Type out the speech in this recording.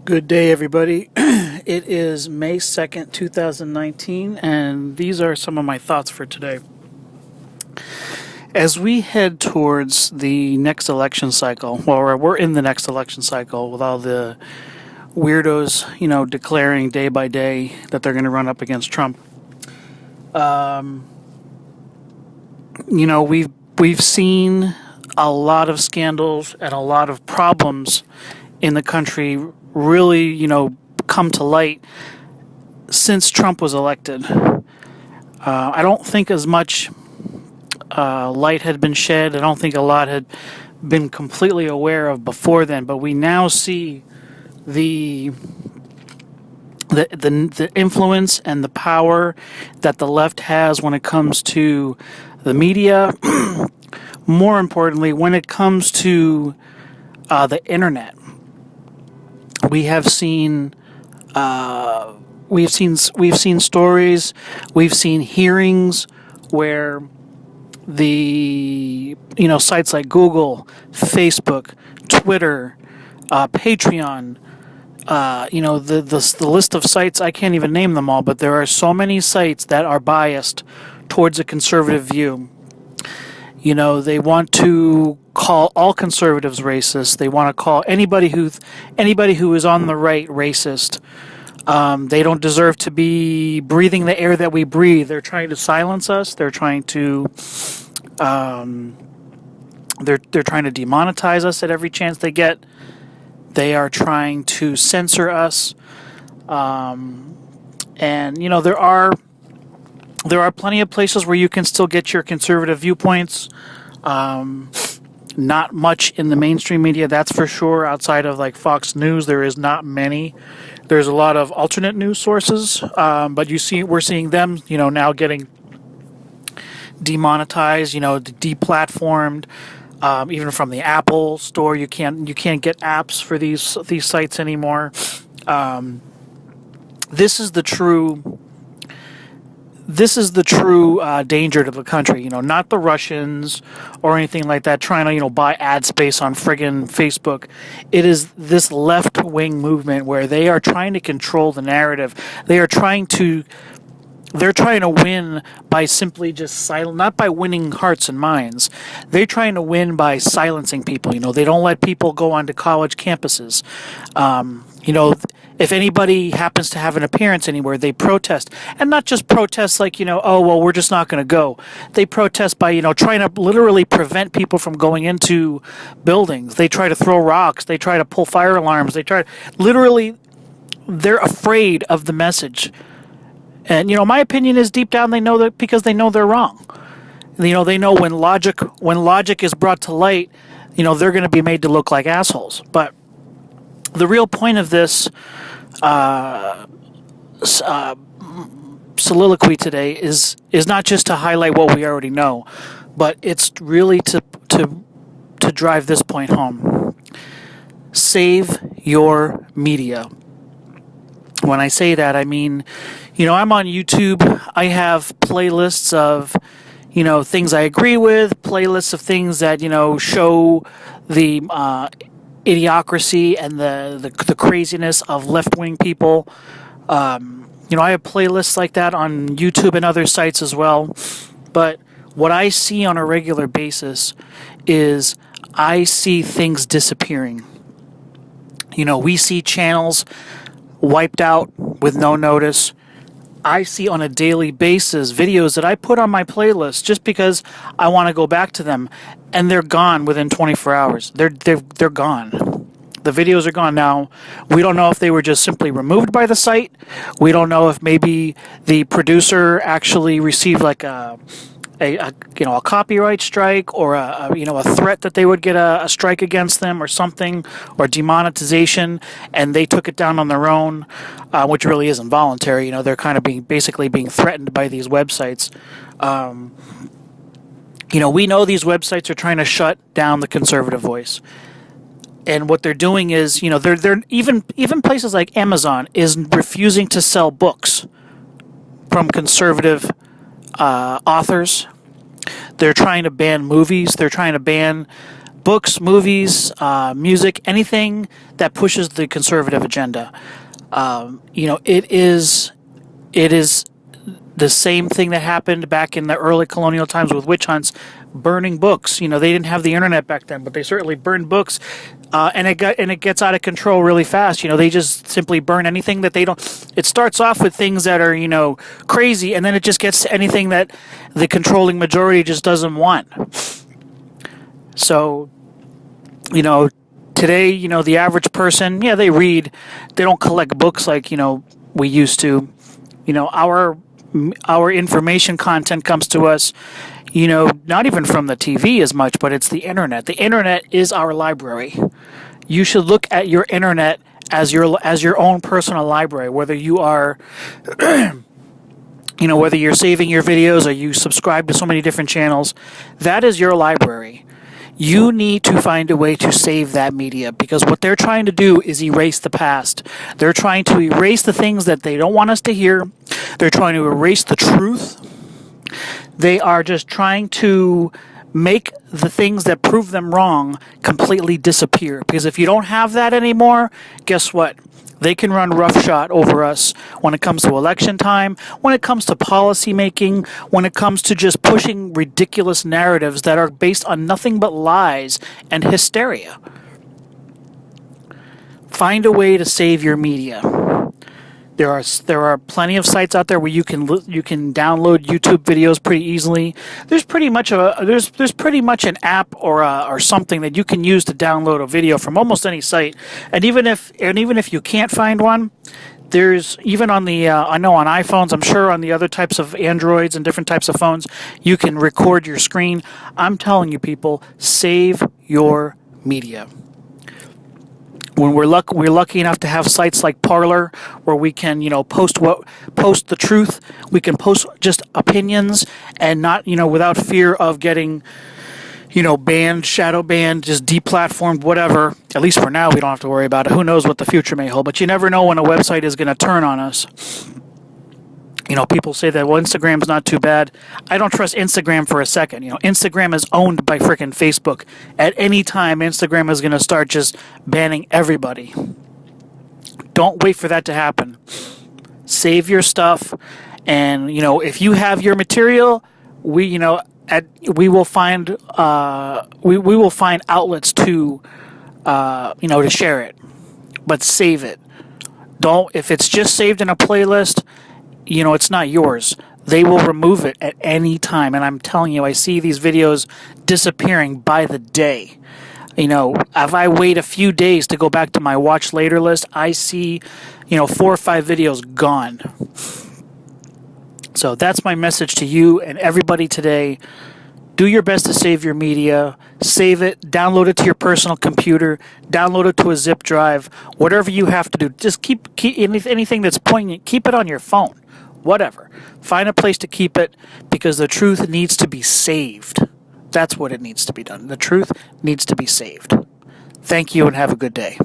Good day, everybody. It is May 2nd, 2019, and these are some of my thoughts for today. As we head towards the next election cycle, well, we're in the next election cycle with all the weirdos, declaring day by day that they're going to run up against Trump. We've seen a lot of scandals and a lot of problems in the country really, come to light since Trump was elected. I don't think as much light had been shed. I don't think a lot had been completely aware of before then, but we now see the influence and the power that the left has when it comes to the media. More importantly, when it comes to the internet. We've seen stories, we've seen hearings where the sites like Google, Facebook, Twitter, Patreon, the list of sites, I can't even name them all, but there are so many sites that are biased towards a conservative view. They want to call all conservatives racist. They want to call anybody who is on the right racist. They don't deserve to be breathing the air that we breathe. They're trying to silence us. They're trying to they're trying to demonetize us at every chance they get. They are trying to censor us. And there are plenty of places where you can still get your conservative viewpoints. Not much in the mainstream media, that's for sure. Outside of like Fox News, there is not many. There's a lot of alternate news sources, but we're seeing them, now getting demonetized, deplatformed. Even from the Apple store, you can't get apps for these sites anymore. This is the true danger to the country, not the Russians or anything like that trying to, buy ad space on friggin' Facebook. It is this left-wing movement where they are trying to control the narrative. They're trying to win by simply just not by winning hearts and minds. They're trying to win by silencing people. They don't let people go onto college campuses. If anybody happens to have an appearance anywhere, they protest. And not just protest like, oh, well, we're just not going to go. They protest by, trying to literally prevent people from going into buildings. They try to throw rocks. They try to pull fire alarms. They're afraid of the message. And, my opinion is deep down they know that because they know they're wrong. They know when logic is brought to light, they're going to be made to look like assholes. But the real point of this soliloquy today is not just to highlight what we already know, but it's really to drive this point home. Save your media. When I say that, I mean, I'm on YouTube. I have playlists of, things I agree with, playlists of things that, show the idiocracy and the craziness of left-wing people. I have playlists like that on YouTube and other sites as well. But what I see on a regular basis is I see things disappearing. We see channels wiped out with no notice. I see on a daily basis videos that I put on my playlist just because I want to go back to them, and they're gone within 24 hours. They're gone. The videos are gone. Now, we don't know if they were just simply removed by the site. We don't know if maybe the producer actually received like a copyright strike or a threat that they would get a strike against them or something, or demonetization, and they took it down on their own, which really isn't voluntary. They're kind of basically being threatened by these websites. We know these websites are trying to shut down the conservative voice. And what they're doing is, they're even places like Amazon is refusing to sell books from conservative authors. They're trying to ban movies. They're trying to ban books, movies, music, anything that pushes the conservative agenda. It is the same thing that happened back in the early colonial times with witch hunts, burning books. They didn't have the internet back then, but they certainly burned books, and it gets out of control really fast. They just simply burn anything that they don't. It starts off with things that are crazy, and then it just gets to anything that the controlling majority just doesn't want. So, today, the average person, yeah, they read, they don't collect books like we used to. Our information content comes to us, not even from the TV as much, but it's the internet. The internet is our library. You should look at your internet as your own personal library, whether you are whether you're saving your videos or you subscribe to so many different channels. That is your library. You need to find a way to save that media, because what they're trying to do is erase the past. They're trying to erase the things that they don't want us to hear. They're trying to erase the truth. They are just trying to make the things that prove them wrong completely disappear. Because if you don't have that anymore, guess what? They can run roughshod over us when it comes to election time, when it comes to policy making, when it comes to just pushing ridiculous narratives that are based on nothing but lies and hysteria. Find a way to save your media. There are plenty of sites out there where you can download YouTube videos pretty easily. There's pretty much an app or something that you can use to download a video from almost any site. And even if you can't find one, there's even on the I know on iPhones, I'm sure on the other types of Androids and different types of phones, you can record your screen. I'm telling you, people, save your media. When we're lucky enough to have sites like Parler, where we can, post the truth. We can post just opinions, and not, without fear of getting, banned, shadow banned, just deplatformed, whatever. At least for now, we don't have to worry about it. Who knows what the future may hold? But you never know when a website is going to turn on us. People say that, well, Instagram's not too bad. I don't trust Instagram for a second. Instagram is owned by frickin' Facebook. At any time, Instagram is going to start just banning everybody. Don't wait for that to happen. Save your stuff, and if you have your material, we will find outlets to to share it, but save it. Don't, if it's just saved in a playlist, it's not yours. They will remove it at any time. And I'm telling you, I see these videos disappearing by the day. If I wait a few days to go back to my watch later list, I see, 4 or 5 videos gone. So that's my message to you and everybody today. Do your best to save your media. Save it, download it to your personal computer, download it to a zip drive, whatever you have to do. Just keep anything that's poignant, keep it on your phone. Whatever. Find a place to keep it, because the truth needs to be saved. That's what it needs to be done. The truth needs to be saved. Thank you and have a good day.